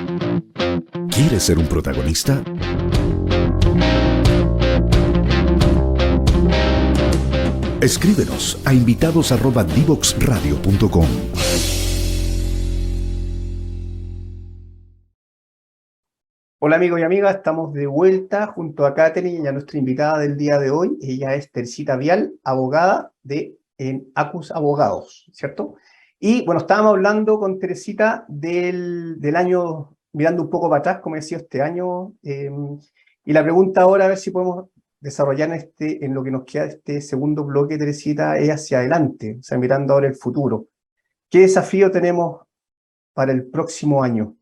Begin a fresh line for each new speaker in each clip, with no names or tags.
¿Quieres ser un protagonista? Escríbenos a invitados@divoxradio.com.
Hola amigos y amigas, estamos de vuelta junto a Katherine y a nuestra invitada del día de hoy. Ella es Teresita Vial, abogada en Acus Abogados, ¿cierto? Y bueno, estábamos hablando con Teresita del año, mirando un poco para atrás, como decía este año, y la pregunta ahora, a ver si podemos desarrollar en lo que nos queda este segundo bloque, Teresita, es hacia adelante, o sea, mirando ahora el futuro. ¿Qué desafío tenemos para el próximo año?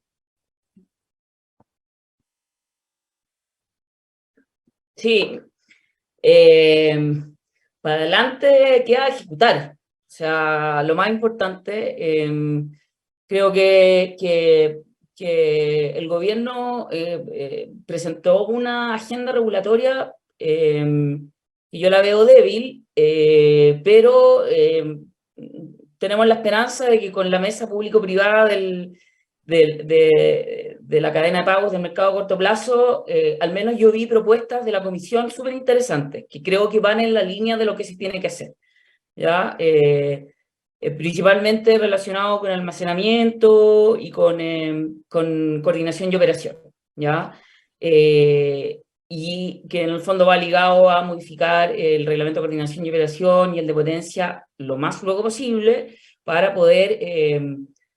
Sí, para adelante queda ejecutar. O sea, lo más importante, creo que el gobierno presentó una agenda regulatoria y yo la veo débil, pero tenemos la esperanza de que con la mesa público-privada de la cadena de pagos del mercado a corto plazo, al menos yo vi propuestas de la comisión súper interesantes, que creo que van en la línea de lo que se tiene que hacer, ¿ya? Principalmente relacionado con almacenamiento y con coordinación y operación, ¿ya? Y que en el fondo va ligado a modificar el reglamento de coordinación y operación y el de potencia lo más luego posible para poder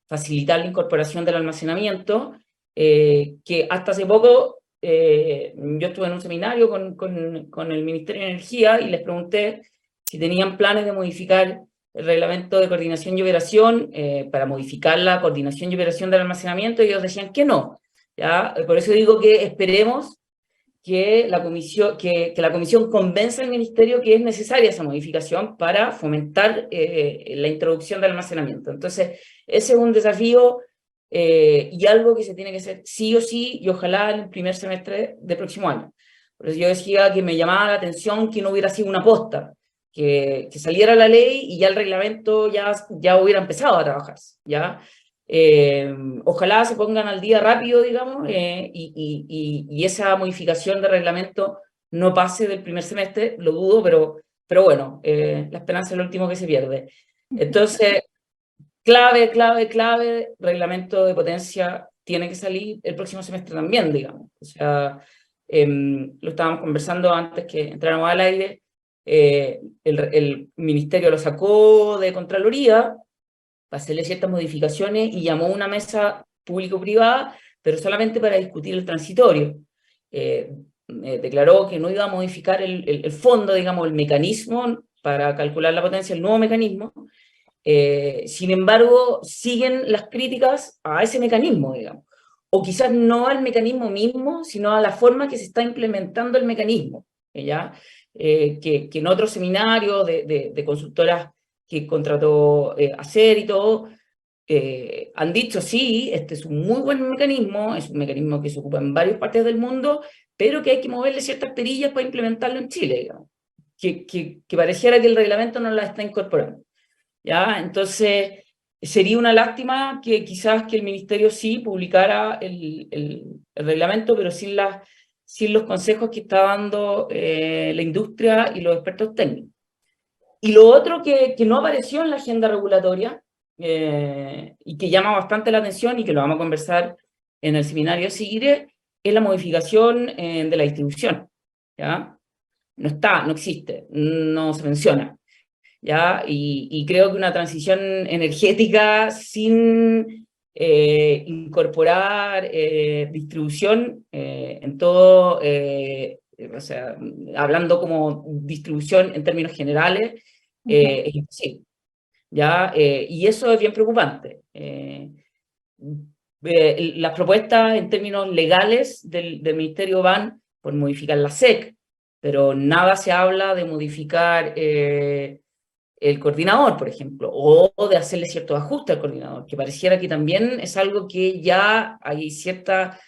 facilitar la incorporación del almacenamiento, que hasta hace poco yo estuve en un seminario con el Ministerio de Energía y les pregunté si tenían planes de modificar el reglamento de coordinación y operación para modificar la coordinación y operación del almacenamiento, y ellos decían que no, ¿ya? Por eso digo que esperemos que la comisión convenza al ministerio que es necesaria esa modificación para fomentar la introducción del almacenamiento. Entonces, ese es un desafío y algo que se tiene que hacer sí o sí, y ojalá en el primer semestre del próximo año. Por eso yo decía que me llamaba la atención que no hubiera sido una posta, que saliera la ley y ya el reglamento ya hubiera empezado a trabajarse, ¿ya? Ojalá se pongan al día rápido, digamos, y esa modificación de reglamento no pase del primer semestre, lo dudo, pero bueno, la esperanza es lo último que se pierde. Entonces, clave, reglamento de potencia tiene que salir el próximo semestre también, digamos. O sea, lo estábamos conversando antes que entráramos al aire, el ministerio lo sacó de Contraloría para hacerle ciertas modificaciones y llamó a una mesa público-privada, pero solamente para discutir el transitorio. Declaró que no iba a modificar el fondo, digamos, el mecanismo para calcular la potencia, el nuevo mecanismo. Sin embargo, siguen las críticas a ese mecanismo, digamos. O quizás no al mecanismo mismo, sino a la forma que se está implementando el mecanismo, ¿ya? Que en otros seminarios de consultoras que contrató ACER y todo, han dicho, sí, este es un muy buen mecanismo, es un mecanismo que se ocupa en varias partes del mundo, pero que hay que moverle ciertas perillas para implementarlo en Chile, digamos. Que pareciera que el reglamento no la está incorporando, ¿ya? Entonces, sería una lástima que quizás que el ministerio sí publicara el reglamento, pero sin los consejos que está dando la industria y los expertos técnicos. Y lo otro que no apareció en la agenda regulatoria y que llama bastante la atención y que lo vamos a conversar en el seminario siguiente es la modificación de la distribución, ¿ya? No está, no existe, no se menciona, ¿ya? Y creo que una transición energética sin incorporar distribución en todo, o sea, hablando como distribución en términos generales, es imposible, ¿ya? Y eso es bien preocupante. Las propuestas en términos legales del Ministerio van por modificar la SEC, pero nada se habla de modificar el coordinador, por ejemplo, o de hacerle ciertos ajustes al coordinador, que pareciera que también es algo que ya hay cierta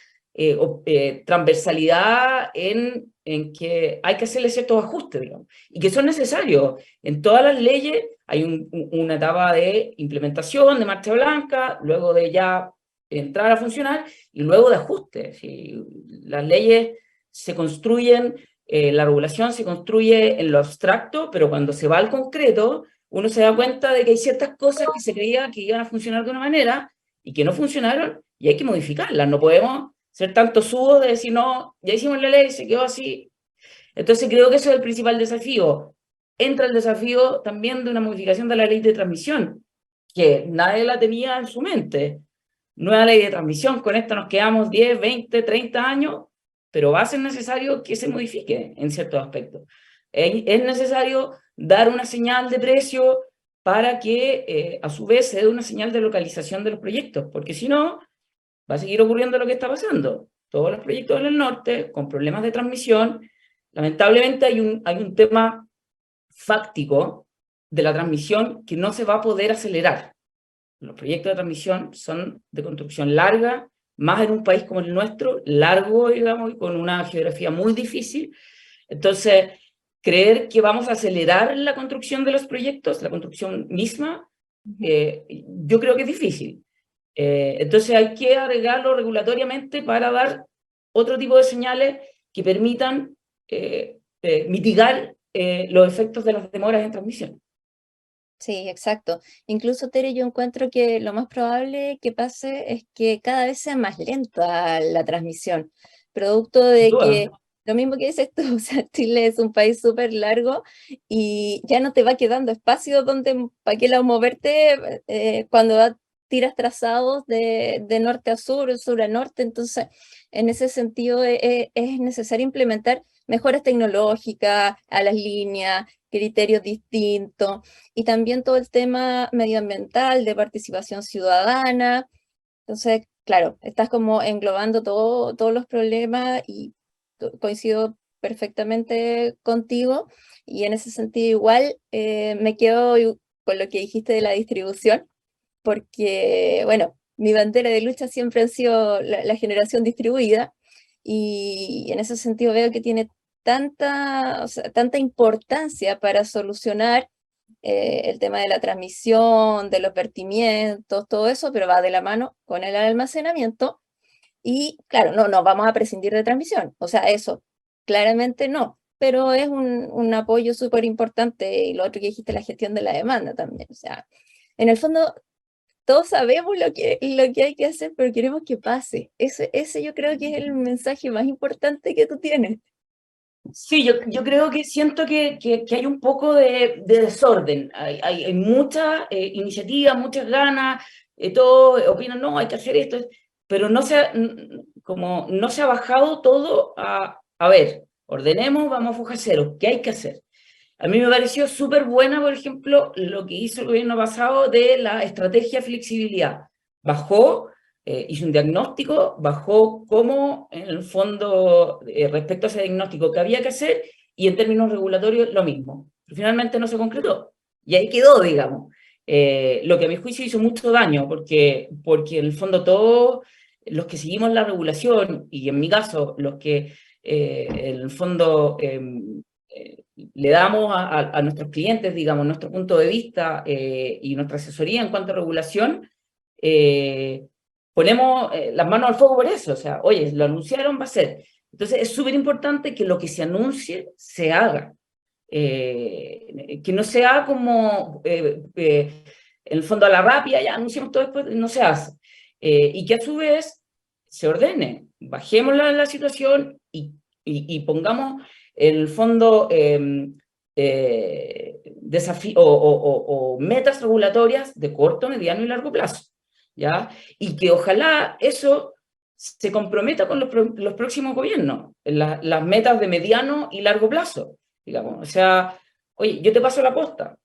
transversalidad en que hay que hacerle ciertos ajustes, digamos, y que son necesarios. En todas las leyes hay una etapa de implementación, de marcha blanca, luego de ya entrar a funcionar, y luego de ajustes. Si las leyes se construyen, la regulación se construye en lo abstracto, pero cuando se va al concreto, uno se da cuenta de que hay ciertas cosas que se creía que iban a funcionar de una manera y que no funcionaron, y hay que modificarlas. No podemos ser tanto subos de decir, no, ya hicimos la ley, se quedó así. Entonces creo que eso es el principal desafío. Entra el desafío también de una modificación de la ley de transmisión, que nadie la tenía en su mente. Nueva ley de transmisión, con esto nos quedamos 10, 20, 30 años, pero va a ser necesario que se modifique en ciertos aspectos. Es necesario dar una señal de precio para que a su vez se dé una señal de localización de los proyectos, porque si no, va a seguir ocurriendo lo que está pasando. Todos los proyectos en el norte con problemas de transmisión. Lamentablemente hay un tema fáctico de la transmisión que no se va a poder acelerar. Los proyectos de transmisión son de construcción larga, más en un país como el nuestro, largo, digamos, y con una geografía muy difícil. Entonces, creer que vamos a acelerar la construcción de los proyectos, la construcción misma, yo creo que es difícil. Entonces hay que agregarlo regulatoriamente para dar otro tipo de señales que permitan mitigar los efectos de las demoras en transmisión.
Sí, exacto. Incluso, Tere, yo encuentro que lo más probable que pase es que cada vez sea más lenta la transmisión, producto
Sin
de
duda.
que lo mismo que dices tú, o sea, Chile es un país súper largo y ya no te va quedando espacio donde, para qué lado moverte cuando tiras trazados de norte a sur, sur a norte. Entonces, en ese sentido, es necesario implementar mejoras tecnológicas a las líneas, criterios distintos, y también todo el tema medioambiental, de participación ciudadana. Entonces, claro, estás como englobando todos los problemas y coincido perfectamente contigo. Y en ese sentido igual me quedo con lo que dijiste de la distribución, porque, bueno, mi bandera de lucha siempre ha sido la generación distribuida, y en ese sentido veo que tiene tanta, o sea, tanta importancia para solucionar el tema de la transmisión, de los vertimientos, todo eso, pero va de la mano con el almacenamiento. Y claro, no vamos a prescindir de transmisión, o sea, eso claramente no, pero es un apoyo súper importante. Y lo otro que dijiste, la gestión de la demanda también, o sea, en el fondo todos sabemos lo que hay que hacer, pero queremos que pase. Ese yo creo que es el mensaje más importante que tú tienes.
Sí, yo creo que siento que hay un poco de desorden. Hay muchas iniciativas, muchas ganas, todos opinan, no, hay que hacer esto, pero como no se ha bajado todo a ver, ordenemos, vamos a foja cero, ¿qué hay que hacer? A mí me pareció súper buena, por ejemplo, lo que hizo el gobierno pasado de la estrategia flexibilidad. Bajó, hizo un diagnóstico, bajó cómo, en el fondo, respecto a ese diagnóstico que había que hacer, y en términos regulatorios lo mismo. Pero finalmente no se concretó. Y ahí quedó, digamos. Lo que a mi juicio hizo mucho daño, porque en el fondo todos los que seguimos la regulación, y en mi caso, los que en el fondo le damos a nuestros clientes, digamos, nuestro punto de vista y nuestra asesoría en cuanto a regulación, ponemos las manos al fuego por eso. O sea, oye, lo anunciaron, va a ser. Entonces es súper importante que lo que se anuncie se haga. Que no sea como, en el fondo, a la rápida, ya anunciamos todo, después no se hace. Y que a su vez se ordene. Bajemos la situación y pongamos en el fondo o metas regulatorias de corto, mediano y largo plazo, ¿ya? Y que ojalá eso se comprometa con los próximos gobiernos, en las metas de mediano y largo plazo, digamos. O sea, oye, yo te paso la posta,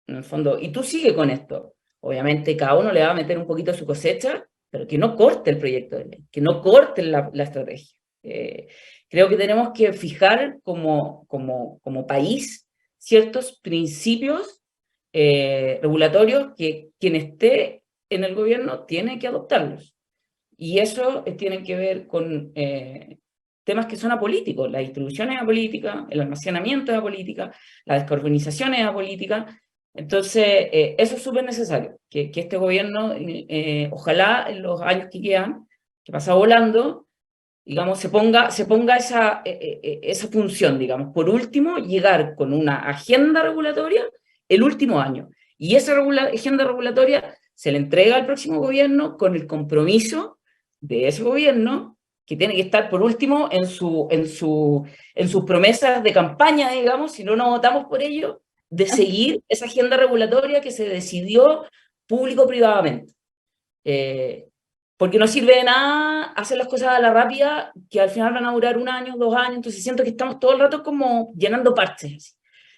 en el fondo, y tú sigue con esto. Obviamente cada uno le va a meter un poquito de su cosecha, pero que no corte el proyecto de ley, que no corte la estrategia. Creo que tenemos que fijar como país ciertos principios regulatorios que quien esté en el gobierno tiene que adoptarlos. Y eso tiene que ver con temas que son apolíticos. La distribución es apolítica, el almacenamiento es apolítica, la descarbonización es apolítica, Entonces, eso es súper necesario, que este gobierno, ojalá en los años que quedan, que pasa volando, digamos, se ponga esa función, digamos. Por último, llegar con una agenda regulatoria el último año. Y esa agenda regulatoria se le entrega al próximo gobierno con el compromiso de ese gobierno, que tiene que estar, por último, en sus promesas de campaña, digamos, si no nos votamos por ello, de seguir esa agenda regulatoria que se decidió público-privadamente. Porque no sirve de nada hacer las cosas a la rápida, que al final van a durar 1 año, 2 años, entonces siento que estamos todo el rato como llenando parches, así,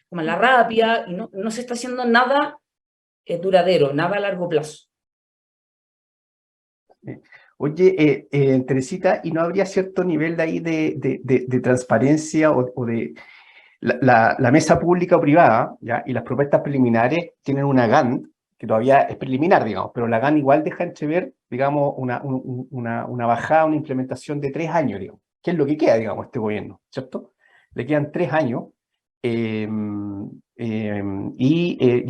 como a la rápida, y no se está haciendo nada duradero, nada a largo plazo.
Oye, Teresita, ¿y no habría cierto nivel de ahí de transparencia o de la mesa pública o privada, ¿ya? Y las propuestas preliminares tienen una GAN, que todavía es preliminar, digamos, pero la GAN igual deja entrever, digamos, una bajada, una implementación de 3 años, digamos, que es lo que queda, digamos, a este gobierno, ¿cierto? Le quedan 3 años, y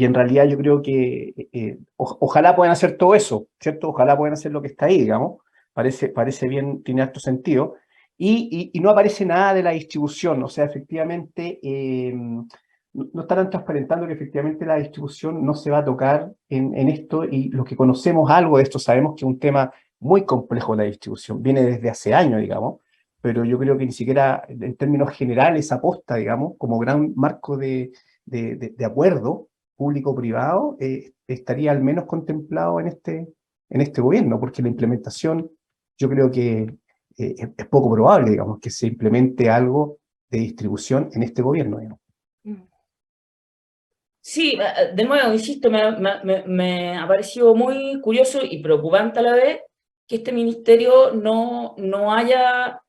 en realidad yo creo que ojalá puedan hacer todo eso, ¿cierto? Ojalá puedan hacer lo que está ahí, digamos, parece bien, tiene harto sentido. Y no aparece nada de la distribución, o sea, efectivamente, no estarán transparentando que efectivamente la distribución no se va a tocar en esto, y los que conocemos algo de esto sabemos que es un tema muy complejo la distribución, viene desde hace años, digamos, pero yo creo que ni siquiera en términos generales aposta, digamos, como gran marco de acuerdo público-privado, estaría al menos contemplado en este gobierno, porque la implementación, yo creo que es poco probable, digamos, que se implemente algo de distribución en este gobierno, digamos.
Sí, de nuevo, insisto, me ha parecido muy curioso y preocupante a la vez que este ministerio no haya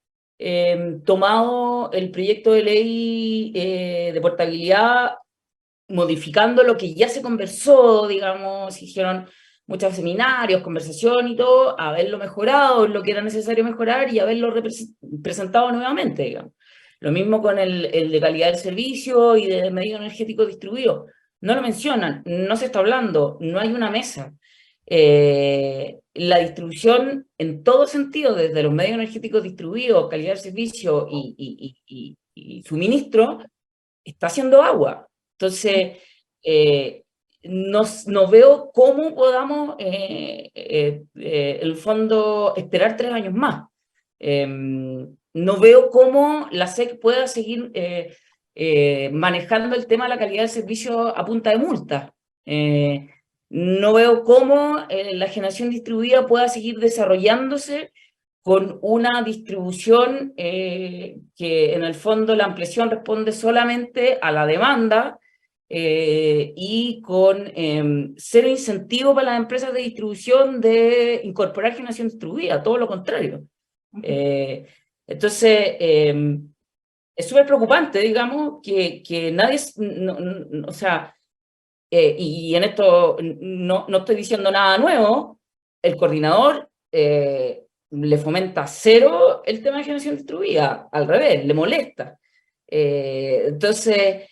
tomado el proyecto de ley de portabilidad, modificando lo que ya se conversó, digamos, hicieron muchos seminarios, conversación y todo, haberlo mejorado, lo que era necesario mejorar y haberlo presentado nuevamente, digamos. Lo mismo con el de calidad del servicio y de medios energéticos distribuidos. No lo mencionan, no se está hablando, no hay una mesa. La distribución en todo sentido, desde los medios energéticos distribuidos, calidad del servicio y suministro, está haciendo agua. Entonces, no veo cómo podamos, el fondo, esperar 3 años más. No veo cómo la SEC pueda seguir manejando el tema de la calidad del servicio a punta de multas. No veo cómo la generación distribuida pueda seguir desarrollándose con una distribución que en el fondo la ampliación responde solamente a la demanda y con cero incentivo para las empresas de distribución de incorporar generación distribuida, todo lo contrario. Entonces, es súper preocupante, digamos, que nadie, o sea, y en esto no estoy diciendo nada nuevo, el coordinador le fomenta cero el tema de generación distribuida, al revés, le molesta. Entonces,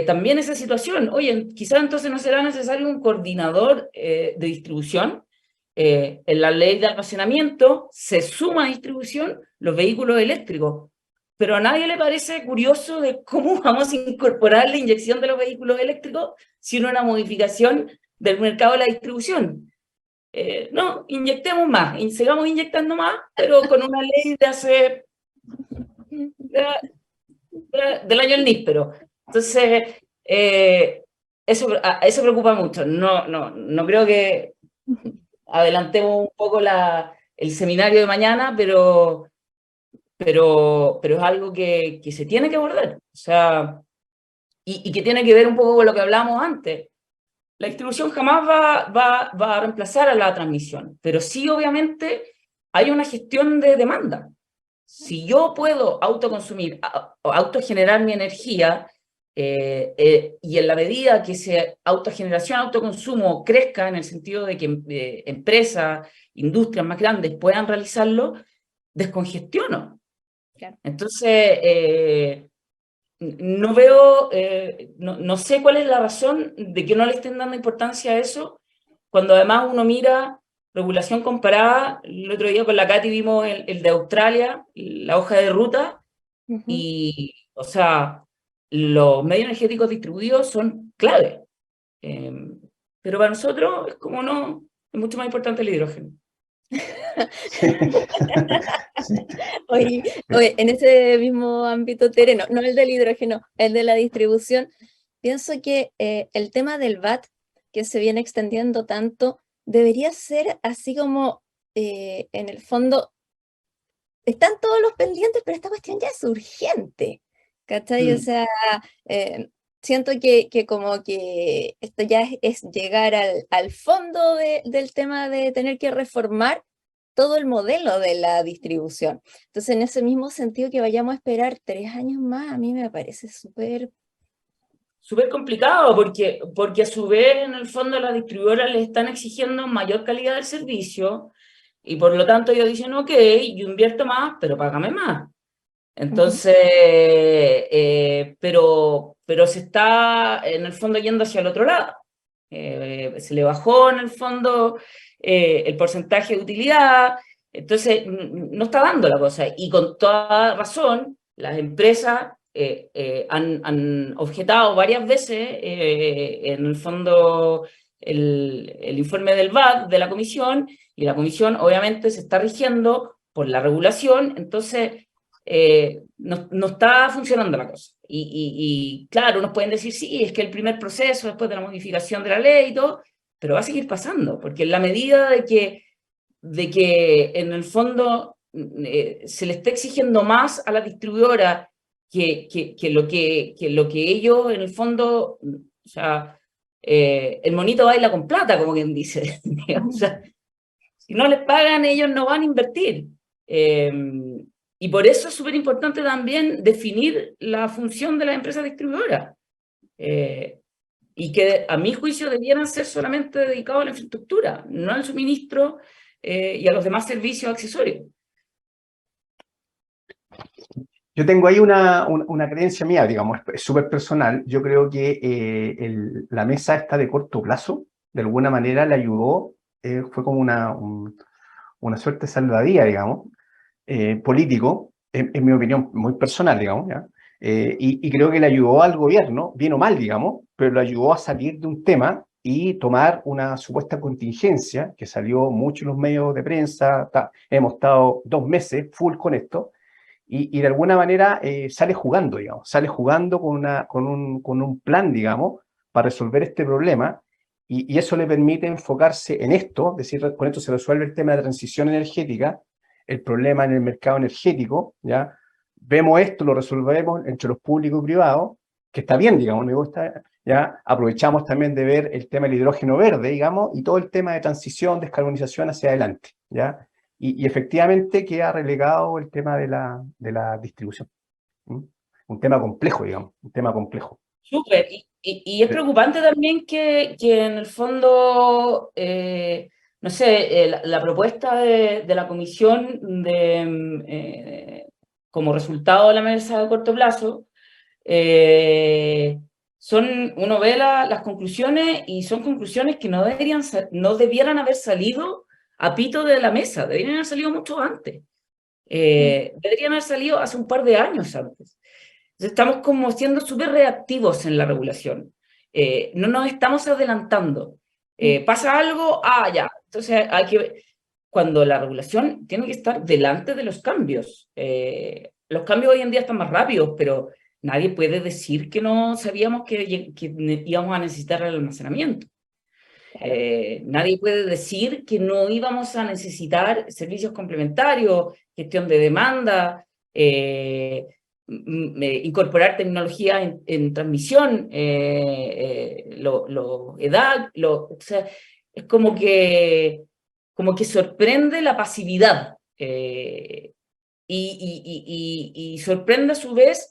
también esa situación, oye, quizás entonces no será necesario un coordinador de distribución. En la ley de almacenamiento se suma a distribución los vehículos eléctricos, pero a nadie le parece curioso de cómo vamos a incorporar la inyección de los vehículos eléctricos sin una modificación del mercado de la distribución. No, inyectemos más, sigamos inyectando más, pero con una ley de hace del año del níspero. Entonces, eso preocupa mucho. No creo que adelantemos un poco el seminario de mañana, pero es algo que se tiene que abordar. O sea, y que tiene que ver un poco con lo que hablábamos antes. La distribución jamás va a reemplazar a la transmisión, pero sí, obviamente, hay una gestión de demanda. Si yo puedo autoconsumir, autogenerar mi energía, y en la medida que esa autogeneración, autoconsumo crezca en el sentido de que empresas, industrias más grandes puedan realizarlo, descongestiono.
Claro.
Entonces, no veo, no sé cuál es la razón de que no le estén dando importancia a eso, cuando además uno mira regulación comparada. El otro día con la Katy vimos el de Australia, la hoja de ruta,
Ujú.
y, o sea, los medios energéticos distribuidos son clave. Eh, pero para nosotros es como no, es mucho más importante el hidrógeno.
Sí.
Oye, oye, en ese mismo ámbito terreno, no el del hidrógeno, el de la distribución, pienso que el tema del VAT, que se viene extendiendo tanto, debería ser así como, en el fondo, están todos los pendientes, pero esta cuestión ya es urgente, ¿cachai? O
Mm.
sea, eh, siento que como que esto ya es llegar al fondo del tema de tener que reformar todo el modelo de la distribución. Entonces, en ese mismo sentido, que vayamos a esperar 3 años más, a mí me parece súper...
Súper complicado porque a su vez en el fondo las distribuidoras les están exigiendo mayor calidad del servicio y por lo tanto ellos dicen, ok, yo invierto más, pero págame más.
Ujú.
Entonces, pero se está en el fondo yendo hacia el otro lado. Se le bajó en el fondo el porcentaje de utilidad, entonces no está dando la cosa. Y con toda razón, las empresas han objetado varias veces en el fondo el informe del VAT, de la comisión, y la comisión obviamente se está rigiendo por la regulación, entonces no está funcionando la cosa. Y claro, nos pueden decir, sí, es que el primer proceso después de la modificación de la ley y todo, pero va a seguir pasando, porque en la medida de que en el fondo se le está exigiendo más a la distribuidora que lo que ellos en el fondo, o sea, el monito baila con plata, como quien dice. O sea, si no les pagan, ellos no van a invertir. Eh, y por eso es súper importante también definir la función de las empresas distribuidoras. Eh, y que a mi juicio debieran ser solamente dedicados a la infraestructura, no al suministro y a los demás servicios accesorios.
Yo tengo ahí una creencia mía, digamos, es súper personal. Yo creo que la mesa esta de corto plazo, de alguna manera le ayudó, fue como una suerte salvadía, digamos, político, en mi opinión muy personal, digamos, ¿ya? Y creo que le ayudó al gobierno, bien o mal, digamos, pero le ayudó a salir de un tema y tomar una supuesta contingencia, que salió mucho en los medios de prensa, hemos estado 2 meses full con esto, y de alguna manera sale jugando, digamos, sale jugando con un plan, digamos, para resolver este problema, y eso le permite enfocarse en esto, es decir, con esto se resuelve el tema de transición energética, el problema en el mercado energético, ¿ya? Vemos esto, lo resolvemos entre los públicos y privados, que está bien, digamos, me gusta, ¿ya? Aprovechamos también de ver el tema del hidrógeno verde, digamos, y todo el tema de transición, descarbonización hacia adelante, ¿ya? Y efectivamente queda relegado el tema de la distribución. ¿Mm? Un tema complejo, digamos, un tema complejo.
Súper. Y es preocupante también que en el fondo, no sé, la propuesta de la comisión como resultado de la mesa de corto plazo, uno ve las conclusiones y son conclusiones que no debieran haber salido a pito de la mesa, deberían haber salido mucho antes. Deberían haber salido hace un par de años antes. Estamos como siendo súper reactivos en la regulación. No nos estamos adelantando. Pasa algo, ya. Entonces hay que... Cuando la regulación tiene que estar delante de los cambios. Los cambios hoy en día están más rápidos, pero nadie puede decir que no sabíamos que íbamos a necesitar el almacenamiento.
Claro.
Nadie puede decir que no íbamos a necesitar servicios complementarios, gestión de demanda, incorporar tecnología en transmisión, edad, o sea, es como que sorprende la pasividad y sorprende a su vez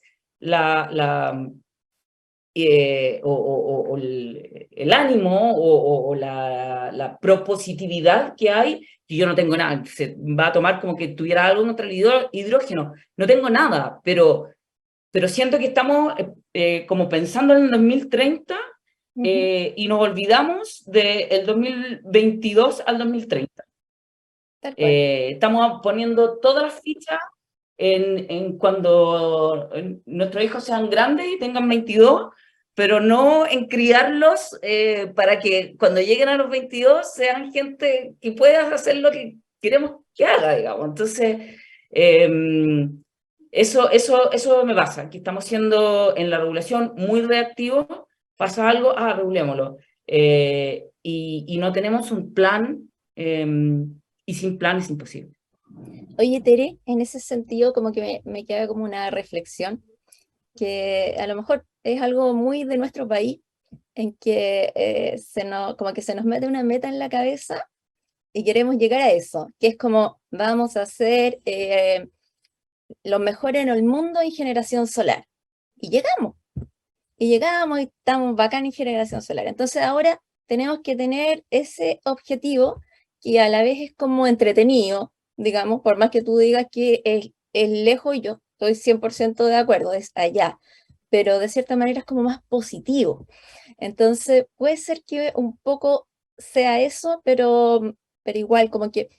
o el ánimo o la propositividad que hay, que yo no tengo nada, se va a tomar como que tuviera algo contra el hidrógeno, no tengo nada, pero pero siento que estamos como pensando en el 2030 y nos olvidamos del 2022 al 2030.
Tal cual.
Estamos poniendo todas las fichas en cuando nuestros hijos sean grandes y tengan 22, pero no en criarlos para que cuando lleguen a los 22 sean gente que pueda hacer lo que queremos que haga, digamos. Entonces, eso me pasa, que estamos siendo en la regulación muy reactivos, pasa algo, regulémoslo. Y no tenemos un plan, y sin plan es imposible.
Oye, Tere, en ese sentido como que me queda como una reflexión, que a lo mejor es algo muy de nuestro país, en que como que se nos mete una meta en la cabeza y queremos llegar a eso, que es como vamos a ser los mejores en el mundo en generación solar. Y llegamos y estamos bacán en generación solar. Entonces ahora tenemos que tener ese objetivo que a la vez es como entretenido, digamos, por más que tú digas que es lejos, y yo estoy 100% de acuerdo, es allá, pero de cierta manera es como más positivo. Entonces puede ser que un poco sea eso, pero igual como que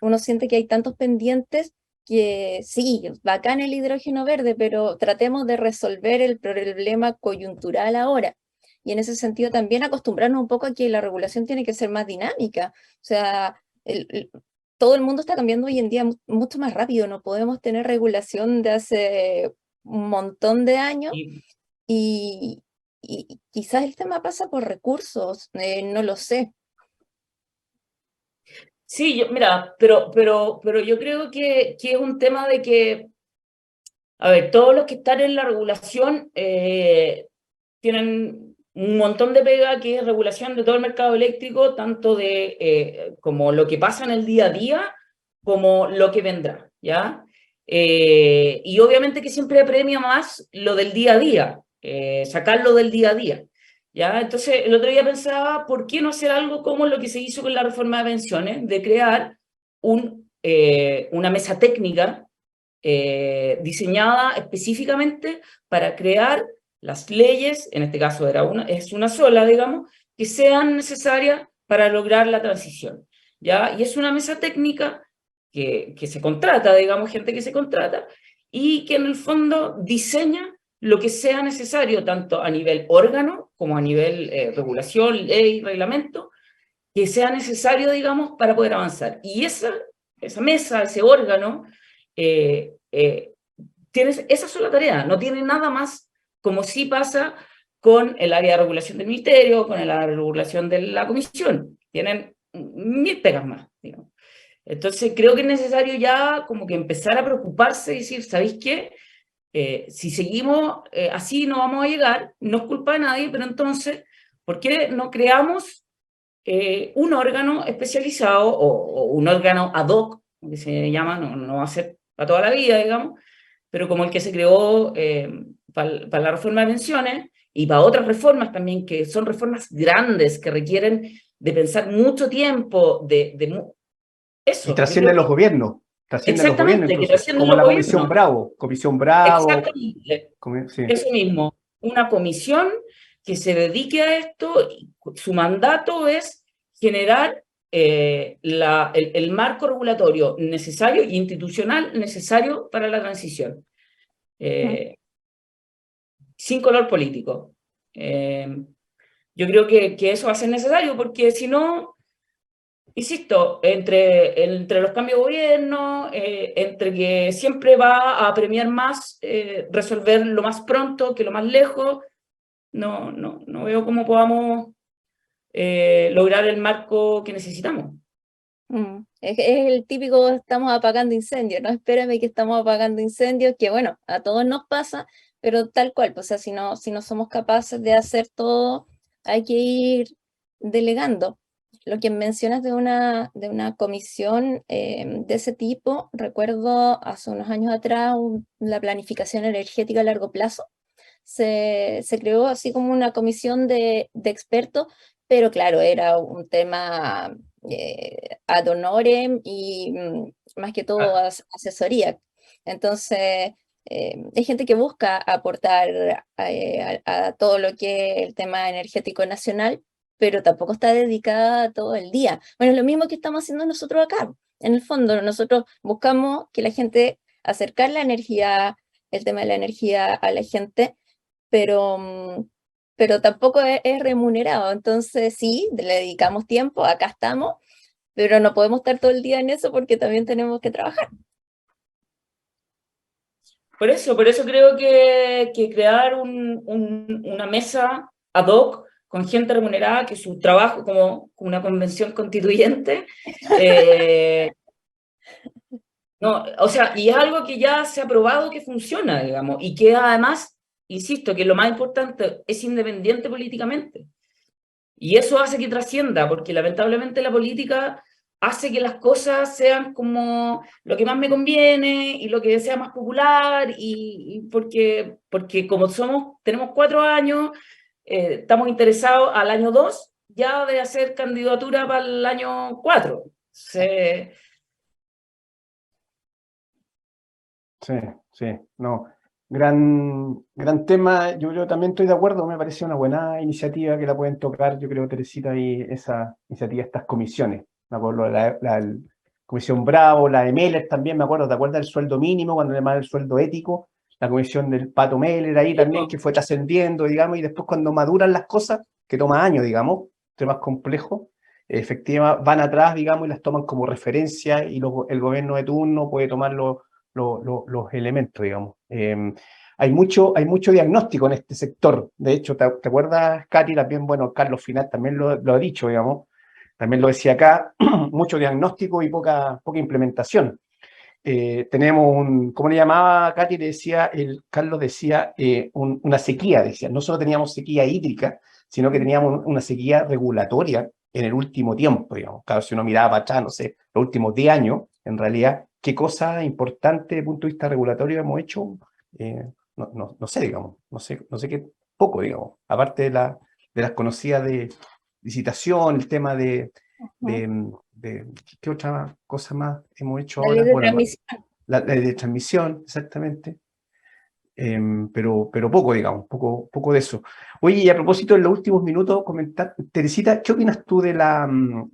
uno siente que hay tantos pendientes que sí, bacán el hidrógeno verde, pero tratemos de resolver el problema coyuntural ahora. Y en ese sentido también acostumbrarnos un poco a que la regulación tiene que ser más dinámica. O sea, todo el mundo está cambiando hoy en día mucho más rápido. No podemos tener regulación de hace un montón de años
Y,
y quizás el tema pasa por recursos, no lo sé.
sí, mira, pero yo creo que es un tema de que, a ver, todos los que están en la regulación tienen un montón de pega que es regulación de todo el mercado eléctrico, tanto de como lo que pasa en el día a día, como lo que vendrá, ¿ya? Y obviamente que siempre premia más lo del día a día, sacarlo del día a día, ¿ya? Entonces, el otro día pensaba, ¿por qué no hacer algo como lo que se hizo con la reforma de pensiones, de crear una mesa técnica diseñada específicamente para crear las leyes, en este caso es una sola, digamos, que sean necesarias para lograr la transición, ¿ya? Y es una mesa técnica que se contrata, digamos, gente que se contrata, y que en el fondo diseña lo que sea necesario, tanto a nivel órgano como a nivel regulación, ley, reglamento, que sea necesario, digamos, para poder avanzar. Y esa mesa, ese órgano, tienes esa sola tarea, no tiene nada más, como sí pasa con el área de regulación del ministerio, con el área de regulación de la comisión. Tienen 1000 pegas más, digamos. Entonces creo que es necesario ya como que empezar a preocuparse y decir, ¿sabéis qué? Si seguimos así no vamos a llegar, no es culpa de nadie, pero entonces, ¿por qué no creamos un órgano especializado o un órgano ad hoc, que se llama, no va a ser para toda la vida, digamos, pero como el que se creó para la reforma de pensiones y para otras reformas también, que son reformas grandes, que requieren de pensar mucho tiempo,
Y
eso, yo creo
trascienden los
que
gobiernos, trascienden los gobiernos
exactamente, que
incluso,
trascienden
como
los
la Comisión
gobiernos,
Bravo, Comisión Bravo,
exactamente,
sí.
eso mismo, una comisión que se dedique a esto, y su mandato es generar el marco regulatorio necesario e institucional necesario para la transición. Sin color político. Yo creo que eso va a ser necesario porque si no, insisto, entre los cambios de gobierno, entre que siempre va a premiar más resolver lo más pronto que lo más lejos, no veo cómo podamos lograr el marco que necesitamos.
Es el típico estamos apagando incendios, no espérame que estamos apagando incendios, que bueno, a todos nos pasa, pero tal cual, pues, o sea, si no somos capaces de hacer todo, hay que ir delegando. Lo que mencionas de una comisión de ese tipo, recuerdo hace unos años atrás la planificación energética a largo plazo, se creó así como una comisión de expertos, pero claro, era un tema ad honorem y más que todo asesoría. Entonces, hay gente que busca aportar a todo lo que es el tema energético nacional, pero tampoco está dedicada todo el día. Bueno, es lo mismo que estamos haciendo nosotros acá. En el fondo, nosotros buscamos que la gente, acercar la energía, el tema de la energía a la gente, pero tampoco es remunerado. Entonces, sí, le dedicamos tiempo, acá estamos, pero no podemos estar todo el día en eso porque también tenemos que trabajar.
Por eso creo que crear una mesa ad hoc con gente remunerada, que su trabajo como una convención constituyente, no, o sea, y es algo que ya se ha probado que funciona, digamos, y que además, insisto, que lo más importante es independiente políticamente. Y eso hace que trascienda, porque lamentablemente la política hace que las cosas sean como lo que más me conviene y lo que sea más popular, y porque como tenemos 4 años, estamos interesados al año 2 ya de hacer candidatura para el año 4.
Sí, sí, no. Gran tema. Yo también estoy de acuerdo. Me parece una buena iniciativa que la pueden tocar, yo creo, Teresita, y esa iniciativa, estas comisiones. Me acuerdo la Comisión Bravo, la de Meller también, me acuerdo. ¿Te acuerdas del sueldo mínimo, cuando le llamaban el sueldo ético? La comisión del Pato Meller ahí también, que fue trascendiendo, digamos, y después cuando maduran las cosas, que toma años, digamos, temas complejos, efectivamente van atrás, digamos, y las toman como referencia, y el gobierno de turno puede tomarlo los elementos, digamos. Hay mucho diagnóstico en este sector. De hecho, ¿te acuerdas, Katy? También, bueno, Carlos Final también lo ha dicho, digamos. También lo decía acá, mucho diagnóstico y poca implementación. Tenemos ¿cómo le llamaba Katy? Carlos decía una sequía, decía. No solo teníamos sequía hídrica, sino que teníamos una sequía regulatoria en el último tiempo, digamos. Claro, si uno miraba para atrás, no sé, los últimos 10 años, en realidad, qué cosa importante desde el punto de vista regulatorio hemos hecho, no sé, digamos, no sé qué poco, digamos, aparte de las conocidas de licitación, el tema de ¿qué otra cosa más hemos hecho
La
ahora?
ley de
Bueno,
transmisión.
la ley de transmisión, exactamente. Pero poco, digamos, poco de eso. Oye, y a propósito, en los últimos minutos, comentar, Teresita, ¿qué opinas tú de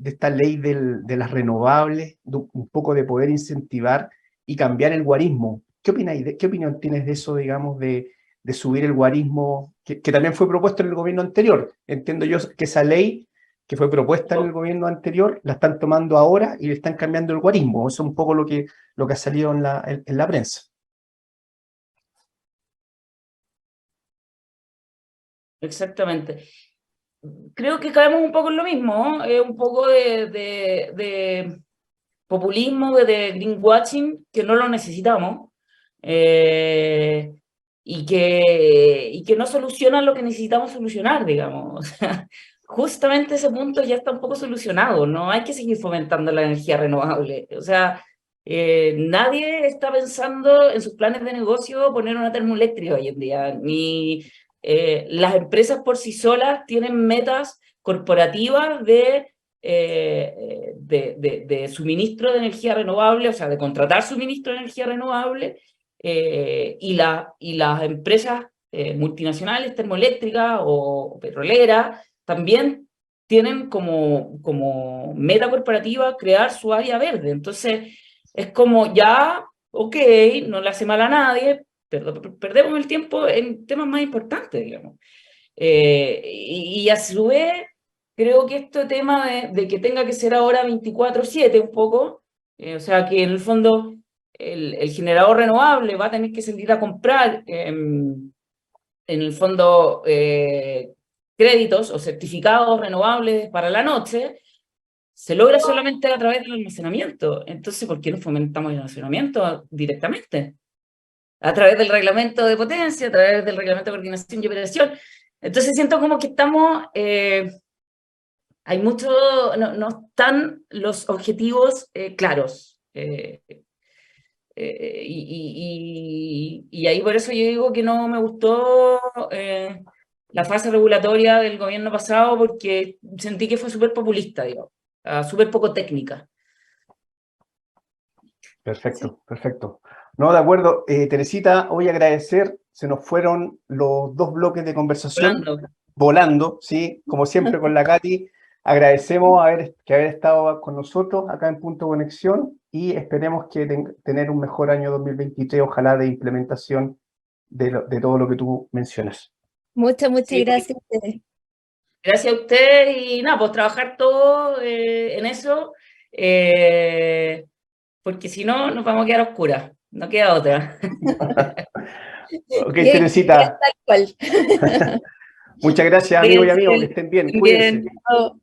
esta ley de las renovables, un poco de poder incentivar y cambiar el guarismo? ¿Qué opináis qué opinión tienes de eso, digamos, de subir el guarismo, que también fue propuesto en el gobierno anterior? Entiendo yo que esa ley que fue propuesta en el gobierno anterior, la están tomando ahora y le están cambiando el guarismo. Eso es un poco lo que ha salido en la prensa.
Exactamente. Creo que caemos un poco en lo mismo, ¿no? Un poco de populismo, de greenwashing, que no lo necesitamos, y que no soluciona lo que necesitamos solucionar, digamos. O sea, justamente ese punto ya está un poco solucionado, no hay que seguir fomentando la energía renovable. O sea, nadie está pensando en sus planes de negocio poner una termoeléctrica hoy en día, ni las empresas por sí solas tienen metas corporativas de suministro de energía renovable, o sea, de contratar suministro de energía renovable, y las empresas multinacionales, termoeléctricas o petroleras, también tienen como meta corporativa crear su área verde. Entonces, es como ya, ok, no le hace mal a nadie, perdemos el tiempo en temas más importantes, digamos. Y a su vez, creo que este tema de que tenga que ser ahora 24/7 un poco, o sea, que en el fondo el generador renovable va a tener que salir a comprar, en el fondo, créditos o certificados renovables para la noche, se logra solamente a través del almacenamiento. Entonces, ¿por qué no fomentamos el almacenamiento directamente? A través del reglamento de potencia, a través del reglamento de coordinación y operación. Entonces siento como que hay mucho, no están los objetivos claros. Y ahí por eso yo digo que no me gustó la fase regulatoria del gobierno pasado, porque sentí que fue súper populista, digo, súper poco técnica.
Perfecto, perfecto. No, de acuerdo. Teresita, voy a agradecer, se nos fueron los 2 bloques de conversación
Hablando.
volando, ¿sí? Como siempre con la Katy, agradecemos que haber estado con nosotros acá en Punto Conexión y esperemos que tener un mejor año 2023, ojalá de implementación de todo lo que tú mencionas.
Muchas
Sí,
gracias a ustedes.
gracias a ustedes y nada, pues trabajar todo en eso, porque si no nos vamos a quedar a oscuras, no queda otra.
Ok,
Y
Teresita,
tal cual.
muchas gracias, amigos y amigos, que estén bien, cuídense.
Bien. Chao.